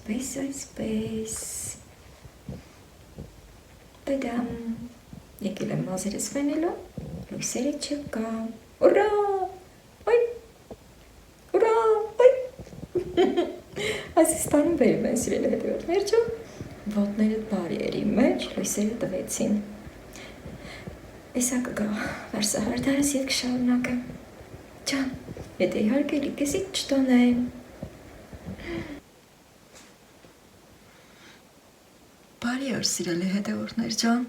Այսպես Տադամ Եկել եմ մազերս վենելու Լույսերը չկա Ուրա Ուրա Այսստանում բերում են սիրել հետևորդներ ջան Ոտներդ բարիերի մեջ լույսերը տվեցին Էսա կգա վարսահարդարս և կշարունակեմ Ջան, եթե իհարկե լիքեսից չտոնեն Բարի օր սիրելի հետևորդներ ջան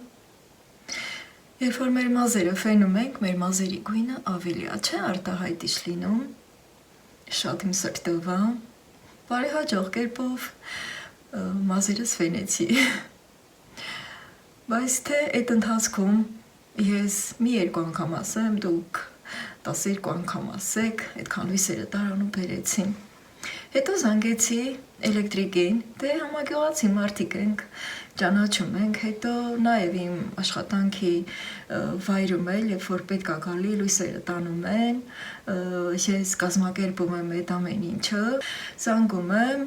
Երբ որ մեր մազերը ֆենում ենք, մեր մազերի գույնը ավելիա չէ արտահայտիչ լինում Շատ իմ սրտովա Բարեհաջող կերպով մազերս ֆենեցի Բայց թե այդ ընթացքում ես մի երկու անգամ ասեմ, դուք 12 անգամ ասեք, այդքան լույսերը տարանում բերեցին Հետո զանգեցի էլեկտրիկին, դե համագյուղացի մարդիկ ենք, ճանաչում ենք, հետո նաև իմ աշխատանքի վայրում էլ, երբ որ պետք է գալի, լույսերը տանում են, ես կազմակերպում եմ այդ ամեն ինչը, զանգում եմ,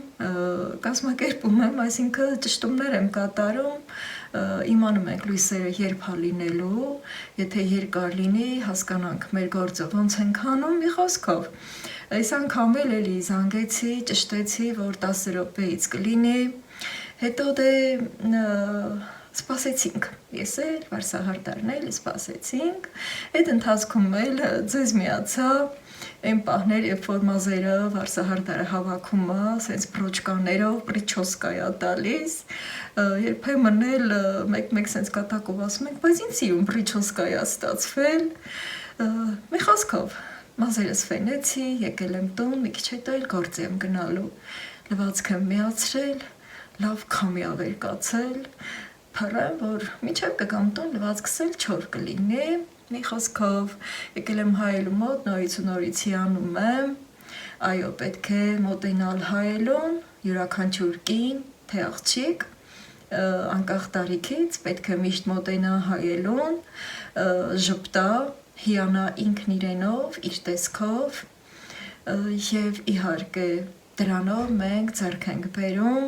կազմակերպում եմ, այսինքն ճշտումներ եմ կատարում, իմանում ենք լույսերը երբ է լինելու, եթե երկար լինի, հասկանանք մեր գործը ոնց ենք անում, մի խոսքով Այս անգամ էլ էլի զանգեցի, ճշտեցի, որ 10 րոպեից կլինի, հետո դե սպասեցինք, ես էլ, վարսահարդարն էլ սպասեցինք, այդ ընթացքում էլ ձեզ միացա, այն պահներ, երբ որ մազերը վարսահարդարը հավաքում է, սենց բրոճկաներով, պրիչոսկայա տալիս, երբեմն էլ մեկ սենց կատակով ասում ենք, բայց ինձ իրում պրիչոսկայա ստացվել, մի խոսքով Մազերս ֆենեցի, եկել եմ տուն, մի քիչ հետո էլ գործ եմ գնալու, լվացք եմ միացրել, լավ քամիավեր կացել, փռեմ, որ միջև կգամ տուն, լվացքս էլ չոր կլինի, մի խոսքով եկել եմ հայելու մոտ, նորից ու նորից հիանում եմ, այո, պետք է մոտենալ հայելուն, յուրաքանչյուր կին, թե աղջիկ, անկախ տարիքից, պետք է միշտ մոտենա հայելուն, ժպտա, հիանա ինքն իրենով, իր տեսքով և իհարկե դրանով մենք ձեռք ենք բերում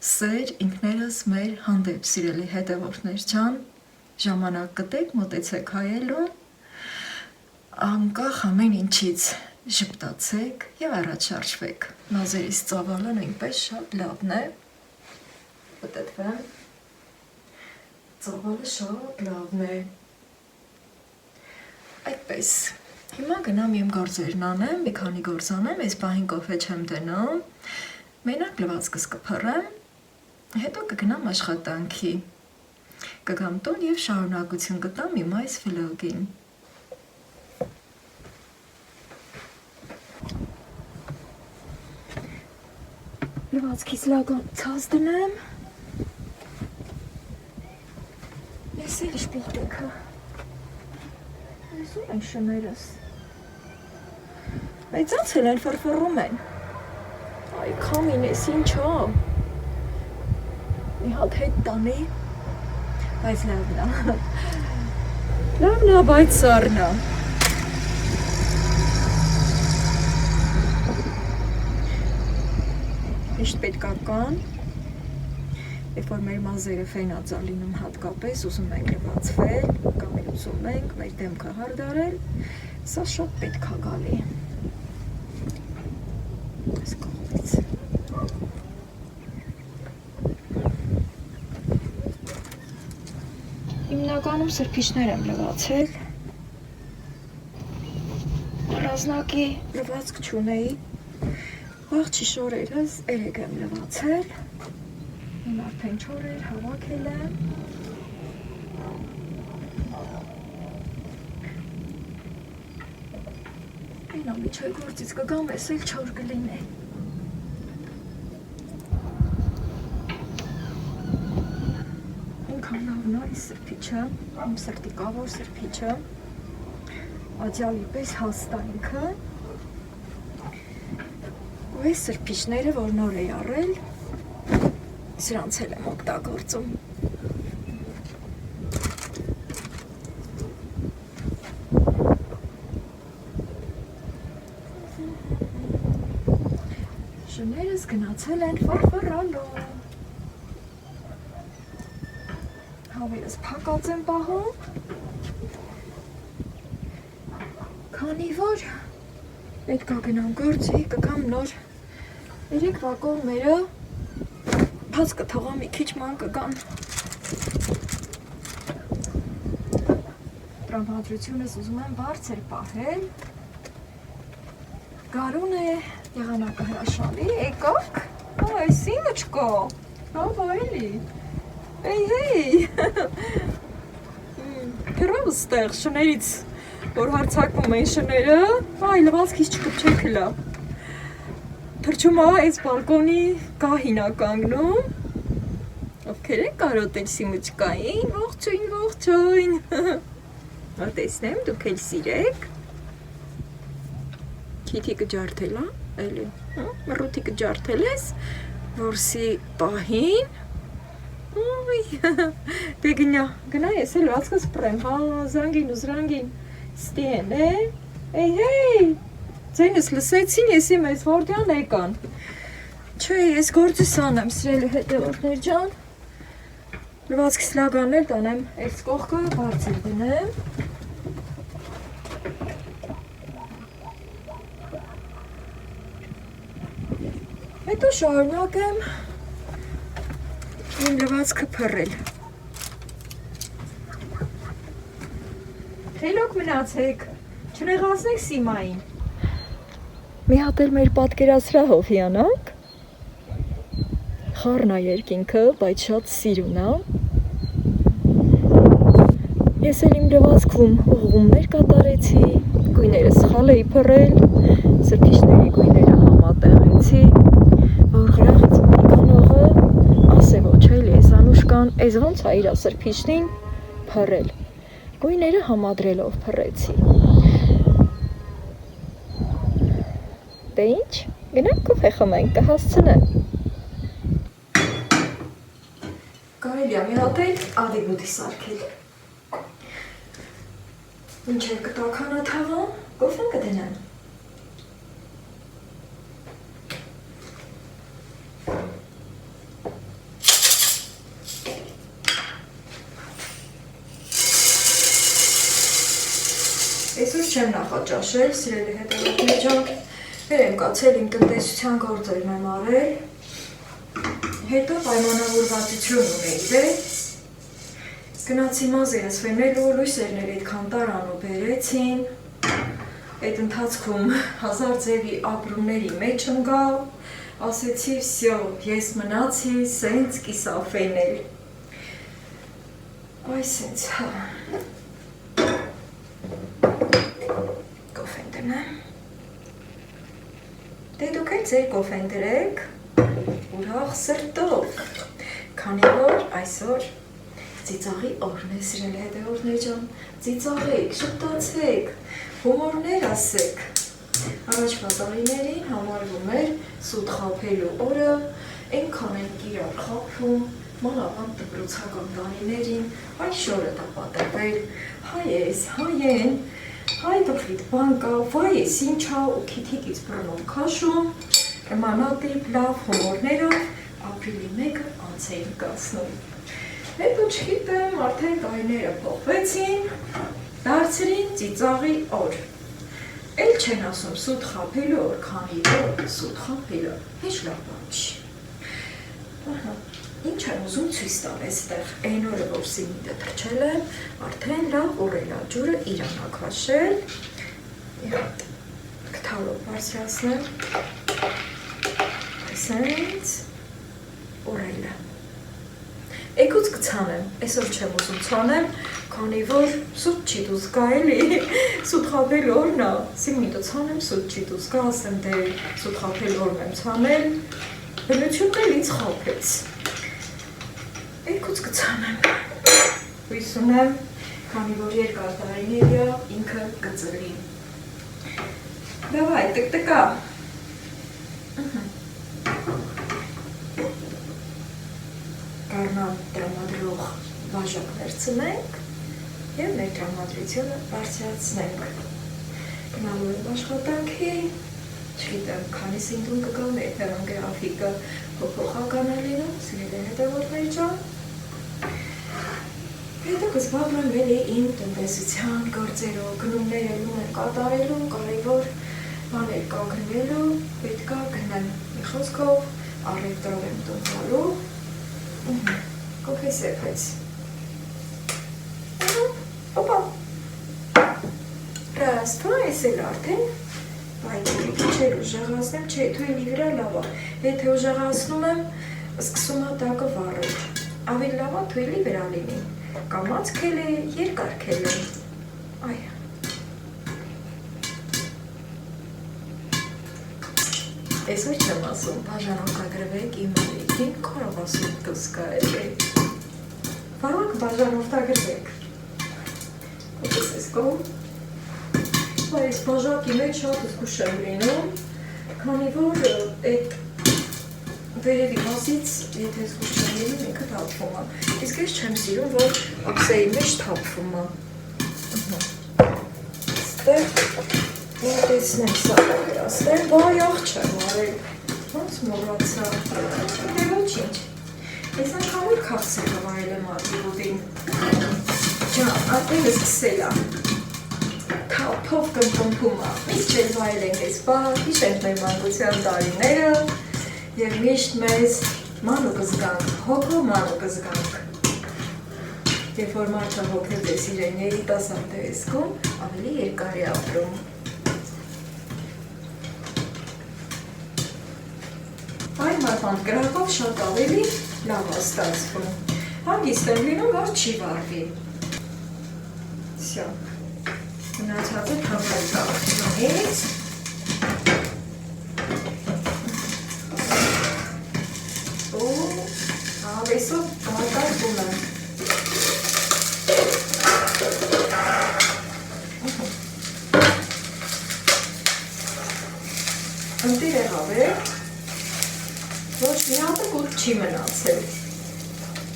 սեր ինքներս մեր հանդեպ սիրելի հետևորդներ ջան, ժամանակ կտեք, մոտեցեք հայելուն, անկախ ամեն ինչից ժպտացեք և առաջ շարժվեք, մազերիս ծավալը նույնպես շատ լավն է, պտտվեմ, ծավալը շատ լավն է, Այդպես, հիմա գնամ իմ գործերն անեմ, մի քանի գործ անեմ, այս պահին կոֆե չեմ դնում, մենակ լվացքս կփռեմ, հետո կգնամ աշխատանքի, կգամ տուն և շարունակություն կտամ իմ այս վլոգին։ Լվացքիս լագան ցած դնեմ, ես էլ շպիղտեքը Այսում են շներս, բայց անցել են վրվռում են, այ կամին ես ինչա, մի հատ հետ տանի, բայց լավն է, բայց սարն է, միշտ պետք է կան, Երբ որ մեր մազերը ֆենած է լինում հատկապես, ուզում ենք լվացվել, կամ էլ ուզում ենք մեր դեմքը հարդարել, սա շատ պետք է գալի։ Այս կողմից։ Հիմնականում սրբիչներ եմ լվացել։ Առանձնակի լվացք չունեի։ Աղջի շորերս երեք եմ լվացել։ Իմ արդեն չորեր հավաքել եմ, Ինա միջև գործից կգամ, ես էլ չոր կլինի։ Ինքան լավն է այս սրբիչը, իմ սրտի կավոր սրբիչը, աջալի պես հաստ է ինքը, ու այս սրբիչները, որ նոր էի առել, Սրանց էլ եմ օգտագործում։ Շներս գնացել են ֆարֆռալու։ Հավերս փակած եմ պահում։ Քանի որ պետք է գնամ գործի, կգամ նոր 3 վագոնները բաց կթողամ մի քիչ ման կգան։ Տրամադրությունս ուզում եմ բարձր պահել։ Գարուն է, եղանակը հրաշալի, եկաք, այս ինը չկա, հավ այլի, հեյ, կրավ ստեղ շներից, որ հարցակվում են շները, այ լվացքից չկպչեք հլա, թրջում այս բալկոնի գահին ականգնում, ովքեր են կարոտել սիմուչկային, ողջույն, տեսնեմ, դուք էլ սիրեք, Քիթի կջարդել, էլի, մռութի կջարդել ես, որսի պահին, դե գնա ես էլ վացկս պրեմ, զրանգին ու զրանգին, ստիեն, հեյ, ձայնս լսեցին, եսի մեզ վորդյան եկան, չէ, ես գործս անեմ, սրելի հետևորդներ ջան, լվացքս լագանել տանեմ, այս կողքը բարձր դնեմ, հետո շարունակեմ իմ լվացքը փռել։ Խելոք մնացեք, չնեղացնեք Սիմային։ Մի հատ էլ մեր պատկերասրահով հիանանք։ Խառն է երկինքը, բայց շատ սիրուն է։ Ես էլ իմ լվացքում ուղղումներ կատարեցի, գույները սխալ էի փռել, սրբիչների գույները համատեղեցի, որ գրաղից մտիկանողը ասե ոչ այլ ես անուշկան, ես ոնց է իրա սրբիչնին փռել, գույները համադրելով փռեցի։ Դե ինչ, գնանք կոֆե խմենք, կհասցնեմ։ Կարելի է մի հատ էլ ադիբուտի սարքել։ Ինչ է կտաքանա թաղան, կոֆեն կդնեմ։ Այսօր չեմ նախաճաշել, սիրելի հետևորդներ ջան, մեր եմ կացել իմ տնտեսության գործերն եմ արել, հետո պայմանավորվածություն ունեի, գնացի մազերս վենելու, լույսերներ այդքան տարան ու բերեցին, այդ ընթացքում հազար ձևի ապրումների մեջ ընկալ, ասեցի, վսյո, ես մնացի, սենց կիսաֆենել, այ սենց, հա, կոֆեն դնեմ, դե դուք էլ ձեր կոֆեն դրեք, ուրախ սրտով, քանի որ այսօր ծիծաղի օրն է, սիրելի հետևորդներ ջան, ծիծաղեք, շփտացեք, հումորներ ասեք, առաջվա տարիներին համարվում էր սուտ խաբելու օրը, այնքան ենք իրար խաբում, մանավանդ դպրոցական տարիներին, հայ շորը տապատվել, հայ ես, հայ են, հայ տխրիտ բանկա, վայ ես ինչա ու քիթիկից բռնում քաշում, մանատիպ լավ հումորներով ապրիլի 1-ը անց էին կացնում։ Հետո չգիտեմ, արդեն տարիները փոխվեցին, դարձրին ծիծաղի օր։ Էլ չեն ասում սուտ խաբելու օր, քանի որ սուտ խաբելը հեչ լավ բան չի։ Ինչ եմ ուզում ցույց տալ այստեղ, այն օրը որ սիմինդը թրջել եմ, արդեն լավ ուռելա ջուրը իրան ա քաշել։ Մի հատ կթալով բարձրացնեմ, այսենց ուռելը։ Եկուց կցանեմ, այսօր չեմ ուզում ցանեմ, քանի որ սուտ չի դուս գա էլի, սուտ խաբելու օրն ա, սիմինդը ցանեմ, սուտ չի դուս գա, ասեմ դե սուտ խաբելու օրն եմ ցանել, բնությունն էլ ինձ խաբեց։ Եկուց կցանեմ, հույս ունեմ, քանի որ երկար տարիների ա, ինքը կծրի։ Դավայ, տկտկա։ Կարնան տրամադրող բաժակ վերցնենք և մեր տրամադրությունը բարձրացնենք։ Գնալու եմ աշխատանքի, չգիտեմ, քանի սինտում կգամ, եթե գրաֆիկը փոփոխական է լինում, սիրելի հետևորդներ ջան։ Հետո կզբաղվեմ էլի իմ տնտեսության գործերով, գնումներ ելում եմ կատարելու, կարևոր բաներ կագրվելու, պետք է գնեմ մի խոսքով, առևտրով եմ տոնալու, կոփե սեփեց։ Օպա, ռաստվա ես էլ արդեն, բայնի քիչ ուժեղացնեմ, չէ, թույլի վրա լավ է, եթե ուժեղացնում եմ, սկսում է տակը վառել, ավելի լավ է թույլի վրա լինի, կամաց քել է, երկար քել է, այ։ Այսօր չեմ ասում, բաժանորդագրվեք իմ ալիքին, կարող ասում կսկա է, վարակ բաժանորդագրվեք, ոտես ես կողմ, այս բաժակի մեջ շատ զգուշ եմ լինում, քանի որ այդ վերևի մասից, եթե զգուշ չեմ լինում, ինքը թափվում է, իսկ ես չեմ սիրում, որ ափսեի մեջ թափվում է, ստեղ մոտեցնեմ սա վերաստեմ, բայ աղջ եմ արել, ոնց մորացա, դե ոչինչ, ես անգամ որ քավսել հավարել եմ ատիվուդին, ջան, արդեն սկսել է, թափով կմպմպում է, միշտ չեր վայելենք ես բա, հիշենք մեր մանկության տարիները և միշտ մեզ մանու կզգանք, հոգու մանու կզգանք, երբ որ մարդը հոգև ես իրեն երիտասարդ է զգում, ավելի երկար է ապրում։ Այն մարդ կրակով շատ ավելի լավ է ստացվում, հանգիստ եմ լինում, որ չի վարվի։ Всё. Մնացածը թափել կաղթյունից, ու ավեսով կատարկում եմ, ընտիր եղավ է, ոչ մի հատը կուտ չի մնացել,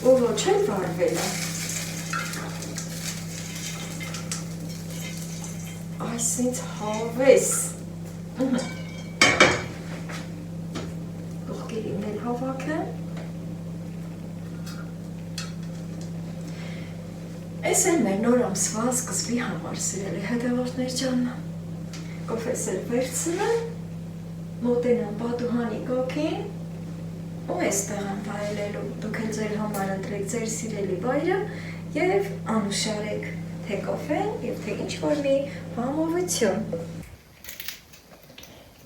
ու ոչ էլ վարվել է, այսինց հավես, բողկերին էլ հավակ եմ, ես էլ մեր նոր ամսվա սկզբի համար սիրելի հետևորդներ ջան, կոֆես էլ վերցնեմ, մոտենամ պատուհանի կոքին, ու էստեղ եմ վայելելու, դուք էլ ձեր համար ընտրեք ձեր սիրելի վայրը և անուշարեք թե կոֆեն և թե ինչ-որ մի համովություն։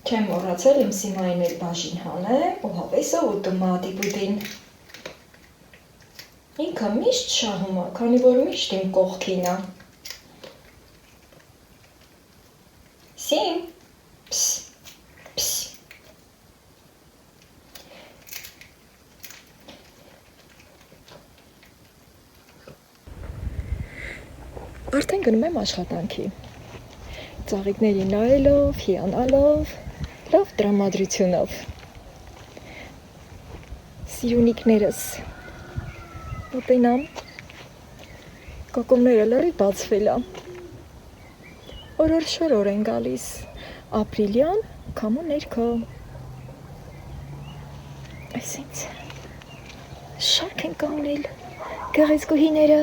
Չեմ մոռացել իմ սիմային էլ բաժին հանեմ ու հավեսը ուտում ատիպուտին։ Ինքը միշտ շահում է, քանի որ միշտ իմ կողքին է։ Սիմ, պս, պս։ Արդեն գնում եմ աշխատանքի, ծաղիկների նայելով, հիանալով, լավ տրամադրությունով, սիրունիկներս մոտենամ, կոկումները լրի բացվել է, օրոր շորոր են գալիս, ապրիլյան կամու ներքո, այսինց շարք են կանգնել գեղեցկուհիները,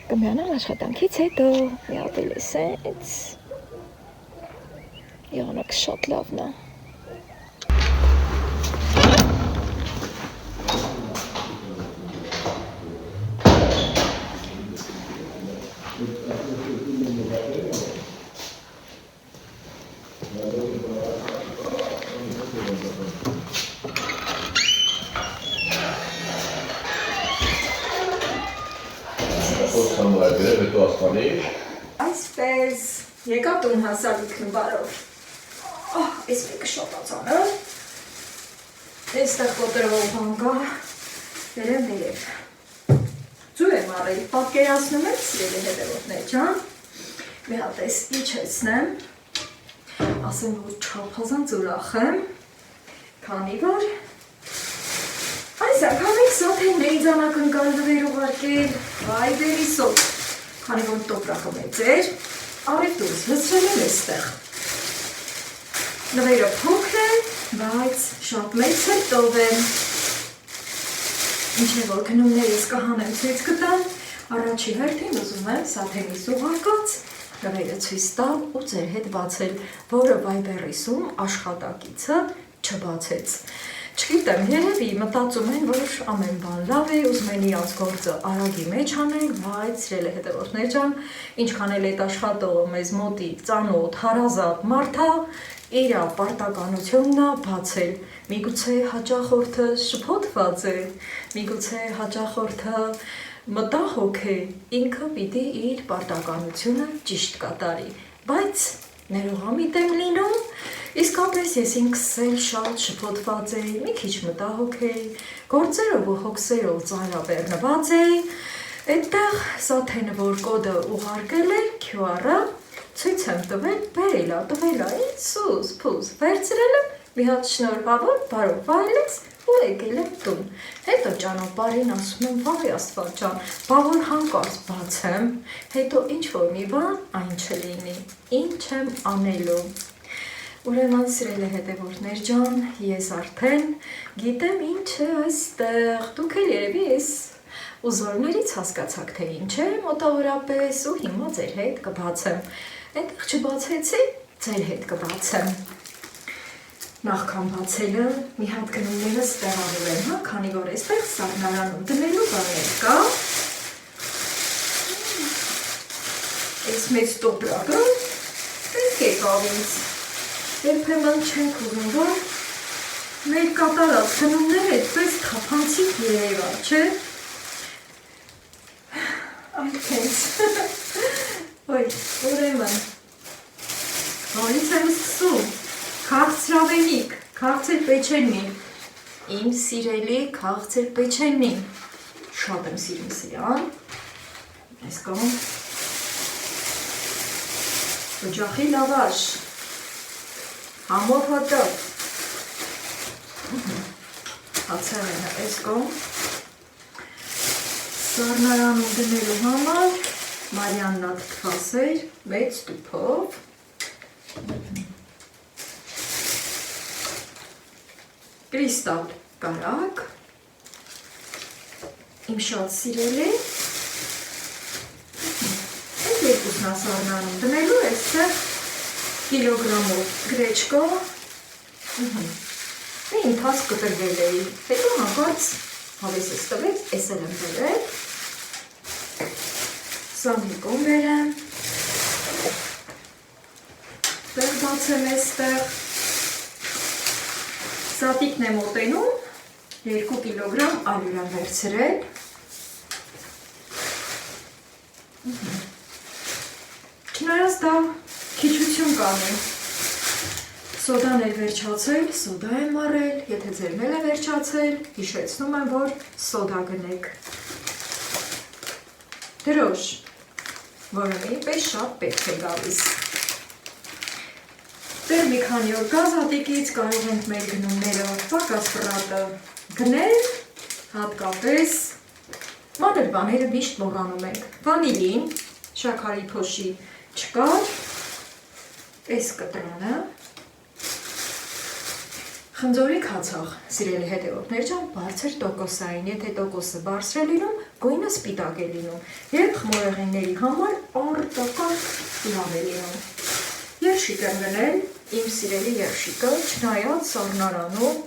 կմիանամ աշխատանքից հետո, մի ապել է սենց, եղանակ շատ լավն է։ Այսպես, եկա տուն հասալիքն բարով, այս մեկը շոտացանը, այստեղ կոտրվող հանգա, վերև, ձու եմ առել, պատկերացնում եմ սիրելի հետևորդներ ջան, մի հատ ես իջեցնեմ, ասեմ, որ չափազանց ուրախ եմ, քանի որ այս անգամ սաթենների ձանակնկալ նվեր ուղարկել, վայ բերիսով, քանի որ տոպրակը մեծ էր, առևտուրս լցրել եմ այստեղ։ Նվերը փոքր է, բայց շատ մեծ է, տովեմ։ Ինչ է որ գնումներս կհանեմ ցույց կտամ, առաջի հերթին ուզում եմ սաթենիս ուղարկած նվերը ցույց տալ ու ձեր հետ բացել, որը Viber-ում աշխատակիցը չբացեց։ Չգիտեմ, երևի մտածում են, որ ամեն բան լավ է, ուզում են իրաց գործը արագի մեջ անել, բայց սիրելի հետևորդներ ջան, ինչքան էլ այդ աշխատողը մեզ մոտիկ, ծանոթ, հարազատ մարդ է, իր պարտականությունն է բացել։ Միգուցե հաճախորդը շփոթված է, միգուցե հաճախորդը մտահոգ է, ինքը պիտի իր պարտականությունը ճիշտ կատարի, բայց ներողամիտ եմ լինում, իսկապես ես ինքս էլ շատ շփոթված էի, մի քիչ մտահոգ էի, գործերով ու հոգսերով ծանրաբեռնված էի, այդտեղ Սաթենը, որ կոդը ուղարկել է, QR-ը, ցույց եմ տվել, բերել է, տվել է, ինձ սուս, փուս, վերցրել եմ, մի հատ շնորհավոր, բարով վայելեց ու եկել եմ տուն։ Հետո ճանապարհին ասում եմ, վայ Աստված ջան, բա որ հանկարծ բացեմ, հետո ինչ-որ մի բան այն չլինի, ինչ եմ անելու։ Ուրեմն սիրելի հետևորդներ ջան, ես արդեն գիտեմ ինչ է այստեղ, դուք էլ երևի ես ուզորներից հասկացաք, թե ինչ է մոտավորապես ու հիմա ձեր հետ կբացեմ։ Այնտեղ չբացեցի, ձեր հետ կբացեմ։ Նախքան բացելը մի հատ գնումներս տեղավորել եմ, հա, քանի որ այստեղ սառնարանում դնելու բաներ կա։ Այս մեծ տոպրակը պետք է կավ ինձ։ Երբեմն չենք ուզում, որ մեր կատարած գնումները այդպես թափանցիկ երևա, չէ։ Այդպես։ Ոյ, ուրեմն, որից եմ սկսում։ Քաղցրավենիք, քաղցր պեչենի, իմ սիրելի քաղցր պեչենի, շատ եմ սիրում սիրան, այս կողմ, օջախի լավաշ, համով հոտով, հացեղենը այս կողմ, սառնարանում դնելու համար, Մարիաննա թթվասեր, մեծ տուփով, Կրիստալ կարակ, իմ շատ սիրելի, այդ երկուսն ասառնանում դնելու այստեղ կիլոգրամով գրեչկա, մի ընթաց կտրվել էի, հետո հանկարծ հավեսս տվեց, ես էլ եմ բերել, սանդիկոն բերեմ, տեղ բացեմ այստեղ, Սատիկն եմ մոտենում, 2 կիլոգրամ ալյուր եմ վերցրել, չնայած դա քիչություն կանի, սոդան էլ վերջացել, սոդա եմ առել, եթե ձերն էլ է վերջացել, հիշեցնում եմ, որ սոդա գնեք, դրոշ, որը մի պես շատ պետք է գալիս, Դեր մի քանի օր գազատիկից կարող ենք մեր գնումները պակաս ֆրատը գնել, հատկապես մանր բաները միշտ մոռանում ենք, վանիլին, շաքարի փոշի չկար, այս կտրոնը, խնձորի քացախ, սիրելի հետևորդներ ջան, բարձր տոկոսային, եթե տոկոսը բարձր է լինում, գույնը սպիտակ է լինում, երբ խմորեղենների համար արտակարգ լավ է լինում։ Երշիկ եմ գնել, իմ սիրելի երշիկը, չնայած սառնարանում,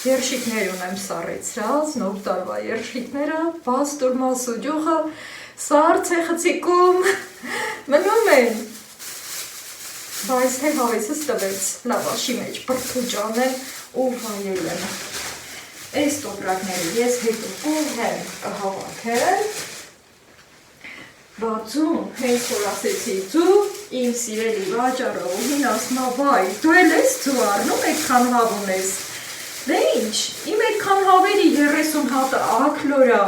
երշիկներ ունեմ սառեցրած, նոր տարվա երշիկները, պաստուր մասու ջուխը, սառ ցեխցիկում մնում են, բայց թե հավեսս տվեց լավաշի մեջ բրդուճան եմ ու վայել եմ։ Այս տոպրակները ես հետո կուհեմ կհավաքել, բացում, հենց որ ասեցի ձու, իմ սիրելի վաճառողին ասում է, վայ, դու էլ ես ձու առնում, այդքան հավ ունես։ Դե ինչ, իմ այդքան հավերի 30 հատը աքլորա,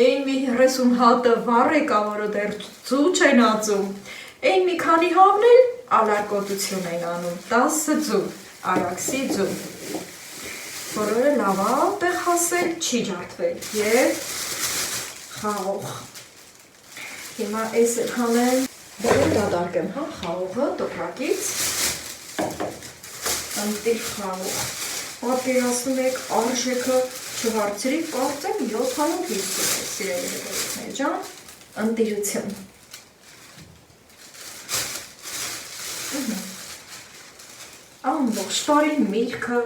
այն մի 30 հատը վառ եկա, որը դեռ ձու չեն ածում, այն մի քանի հավն էլ ալարկոտություն են անում, 10 ձու, արաքսի ձու։ Որորը լավա տեղ հասել, չի ջարդվել և խաղող։ Հիմա այս էլ հանեմ Բերեմ դադարկեմ, հա, խաղողը տոպրակից, ընտիր խաղող, պատկերացնում եք արժեքը չհարցրի, կարծեմ 750 է, սիրելի հետևորդներ ջան, ընտիրություն։ Ամբողջ տարի միրգը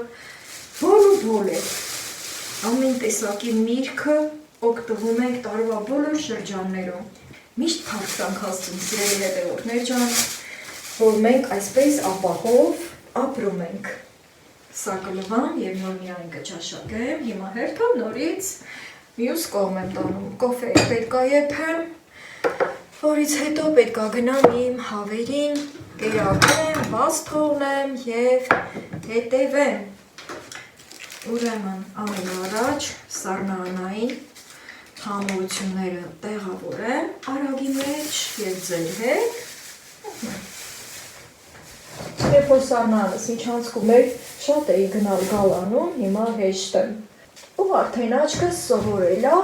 բոլ է, ամեն տեսակի միրգը օգտվում ենք տարվա բոլոր շրջաններում, միշտ փառք տանք Աստծուն, սիրելի հետևորդներ ջան, որ մենք այսպես ապահով ապրում ենք։ Սա կլվան և նոր միայն կճաշակեմ, հիմա հերթով նորից մյուս կողմ եմ տանում, կոֆեի պետք է եփեմ, որից հետո պետք է գնամ իմ հավերին, կերակրեմ, բաց թողնեմ և հետևեմ։ Ուրեմն ամեն առաջ սառնարանային համույթունները տեղավորեմ արագի մեջ և ձեր հետ։ Երբ որ սառնարանս ինչ անցքում էր, շատ էի գնալ գալանում, հիմա հեշտ եմ։ Ու արդեն աչքս սովորել է,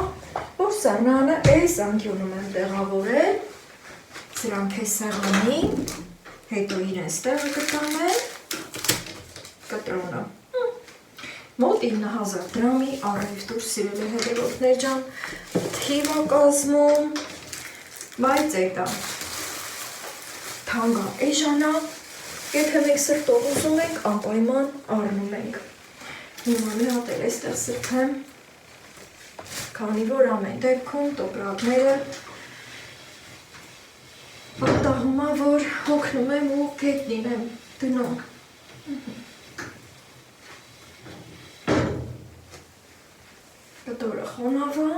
որ սառնարանը այս անկյունում եմ տեղավորել, սրանք է սեղանի, հետո իրենց տեղը կտանեմ, կտրոնը։ Մոտ 9000 դրամի առևտուր, սիրելի հետևորդներ ջան, թիվ է կազմում, բայց էտա թանկ է էժանա, եթե մենք սրտով ուզում ենք, անպայման առնում ենք։ Հիմա մի հատ էլ էստեղ սրբեմ, քանի որ ամեն դեպքում տոպրակները պատահում է, որ հոգնում եմ ու գետնին եմ դնում։ Կտորը խոնավ է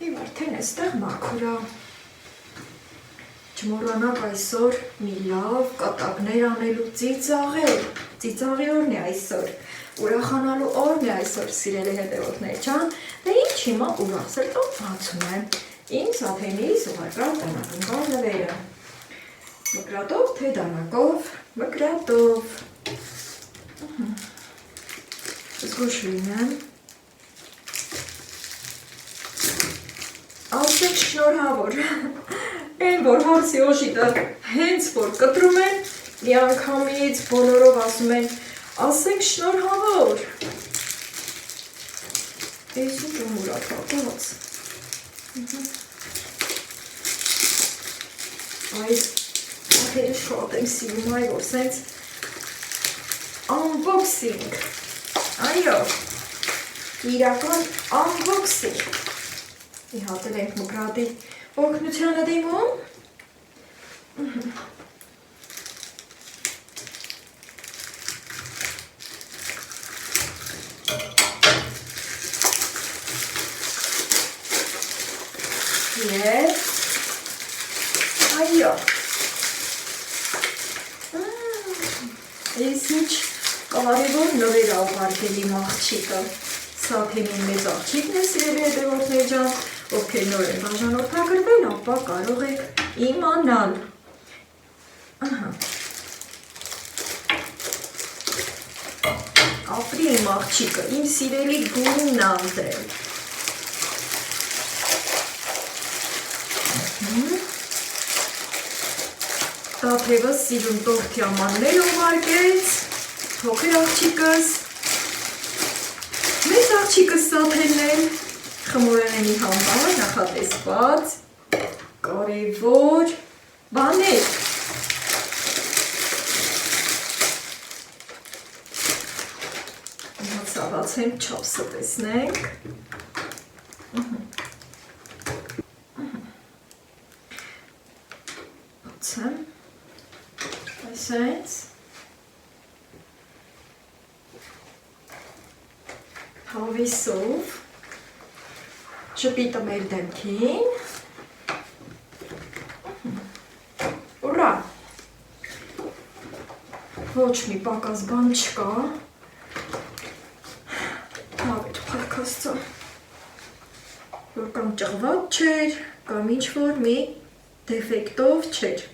և արդեն էստեղ մաքուր է։ Չմոռանաք այսօր մի լավ կատակներ անելու ծիծաղի օրն է այսօր, ուրախանալու օրն է այսօր, սիրելի հետևորդներ ջան, դե ինչ հիմա ուրախ սրտով բացում եմ իմ Սաթենի զուգակալ տանական նվերը, մկրատով թե դանակով, մկրատով, զգուշ լինեմ, ասեք շնորհավոր, Են որ հարցի օժիտը հենց որ կտրում են, մի անգամից բոլորով ասում են, ասենք շնորհավոր։ Ես ու կոմուրա կապած։ Այս ախերը շատ եմ սիրում, այ որ սենց unboxing, այո, իրական unboxing։ Իհատել ենք մկրատի օգնությանը դիմում, և այո, ես ինչ կարևոր նվեր ապարկել իմ աղջիկը, Սաթենին մեծ աղջիկն է, սիրելի հետևորդներ ջան, ովքեր նոր են բաժանորդագրվել, ապա կարող եք իմանալ։ Ապրի իմ աղջիկը, իմ սիրելի գույնն անդրել։ Տաթևս սիրուն տորթի ամաններ ուղարկեց, փոքր աղջիկս, մեծ աղջիկս Սաթենն էլ, խմորենի համար նախատեսված կարևոր բաներ։ Հիմա ցավացեմ չափսը տեսնենք։ Բացեմ, այսենց, հավիսով, շպիտը մեր դեմքին, ուրա, ոչ մի պակաս բան չկա, հավեր պարկաստը, որ կամ ճղված չեր, կամ ինչ-որ մի դեֆեկտով չեր։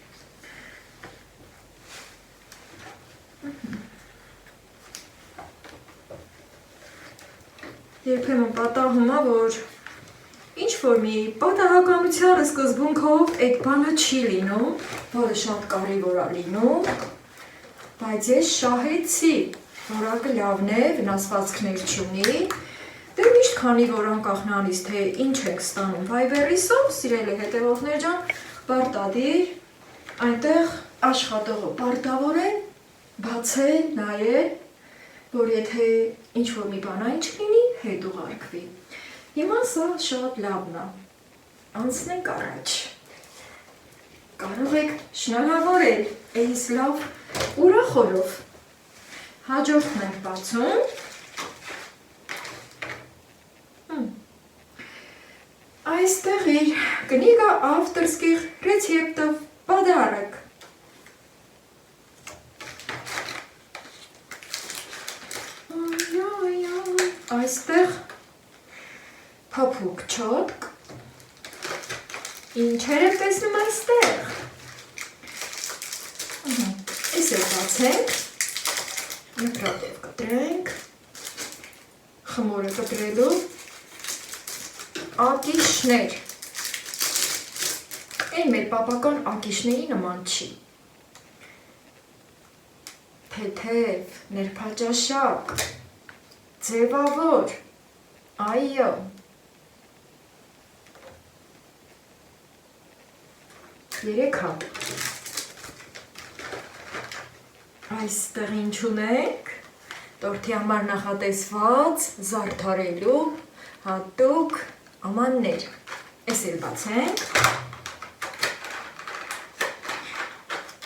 Երբեմն պատահում է, որ ինչ-որ մի պատահականության սկզբունքով այդ բանը չի լինում, որը շատ կարևոր է լինում, բայց ես շահեցի, որակը լավն է, վնասվածքներ չունի, դե միշտ քանի որ անկախ նրանից թե ինչ եք ստանում Viber-ով, սիրելի հետևողներ ջան, պարտադիր այնտեղ աշխատողը պարտավոր է բացել, նայել, որ եթե ինչ-որ մի բան այն չլինի, հետ ուղարկվի։ Հիմա սա շատ լավն է, անցնենք առաջ։ Կարող եք շնորհավորել այս լավ ուրախորով։ Հաջորդն ենք բացում։ Այստեղ իր կնիգա ավտորских рецептов подарок։ Այստեղ փափուկ չոտք։ Ինչեր եք տեսնում այստեղ։ Այս էլ բացենք։ Նկատով կտրենք։ Խմորը կտրելու ակիշներ, այն մեր պապական ակիշների նման չի, թեթև, ներփաճաշակ, ձևավոր, այո, երեք հատ, այստեղ ինչ ունենք, տորթի համար նախատեսված, զարդարելու, հատուկ, ամաններ, այս էլ բացենք,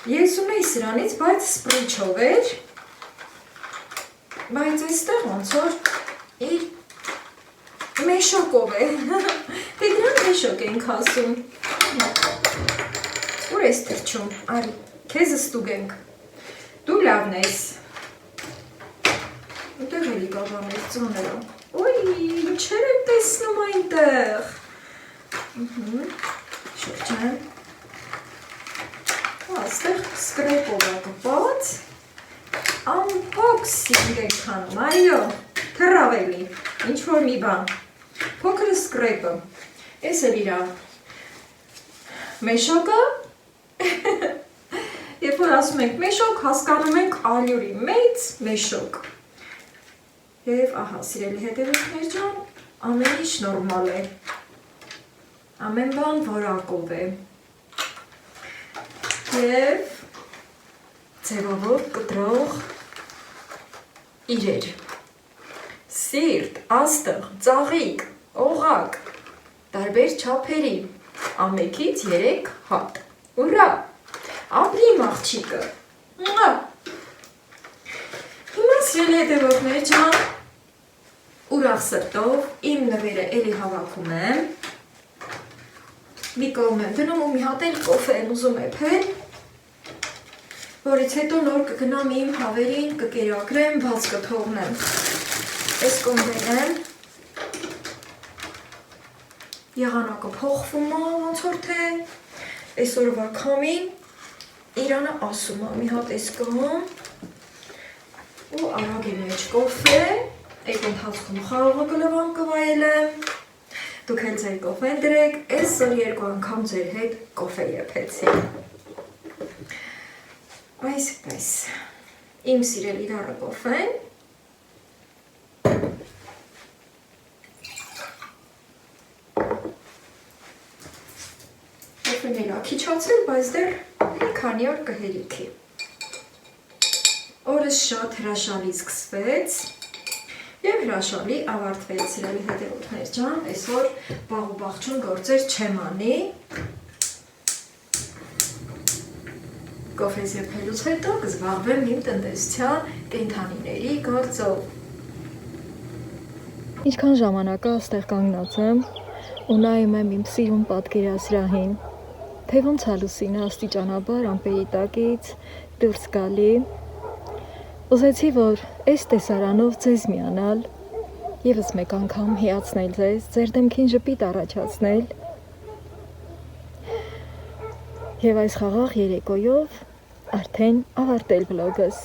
ես ունեի սրանից, բայց սպրիչով էր, բայց այստեղ ոնց որ իր մեշոկով է, դե դրան մեշոկ ենք ասում, ուր ես թրջում, արի, քեզ ստուգենք, դու լավն ես, ուտեղ էլի կաղաներ ծոներով, Ոյ, ինչեր եմ տեսնում այնտեղ, շրջան, աստեղ սկրեպով է կպած, unboxing ենք հանում, այո, թրավելի, ինչ-որ մի բան, փոքր սկրեպը, ես էլ իրա մեշոկը, երբ որ ասում ենք մեշոկ, հասկանում ենք ալյուրի մեծ մեշոկ, Եվ ահա, սիրելի հետևորդներ ջան, ամեն ինչ նորմալ է, ամեն բան որակով է և ձևավոր կտրող իրեր, սիրտ, աստղ, ծաղիկ, օղակ, տարբեր չափերի, ամեկից 3 հատ, ուրա, ապրի մաղջիկը, հիմա սիրելի հետևորդներ ջան, ուրախ սրտով իմ նվերը էլի հավաքում եմ, մի կողմ եմ դնում ու մի հատ էլ կոֆե եմ ուզում էփել, որից հետո նոր կգնամ իմ հավերին, կկերակրեմ, բաց կթողնեմ, այս կողմեն եմ, եղանակը փոխվում է, ոնց որ թե, այսօրվա քամին Իրանը ասում է, մի հատ այս կողմ, ու արագի մեջ կոֆե, Այդ ընթացքում խաղողը կլվամ կվայելեմ, դուք էլ ձեր կոֆեն դրեք, այսօր 2 անգամ ձեր հետ կոֆե եփեցի։ Այսպես, իմ սիրելի դառը կոֆեն, կոֆեն էլ աքիչացրել, բայց դեռ մի քանի օր կհերիքի։ Օրս շատ հրաշալի սկսվեց, Եվ հրաշալի ավարտվեց սիրելի հետևորդներ ջան, այսօր բաղ ու բաղջուն գործեր չեմ անի, կոֆեզ եփելուց հետո կզբաղվեմ իմ տնտեսության կենդանիների գործով։ Ինչքան ժամանակ այստեղ կանգնած եմ ու նայում եմ իմ սիրուն պատկերասրահին, թե ոնց է լուսինը աստիճանաբար ամպերի տակից դուրս գալի, ուզեցի, որ այս տեսարանով ձեզ միանալ, ևս մեկ անգամ հիացնել ձեզ, ձեր դեմքին ժպիտ առաջացնել և այս խաղաղ երեկոյով արդեն ավարտել վլոգս։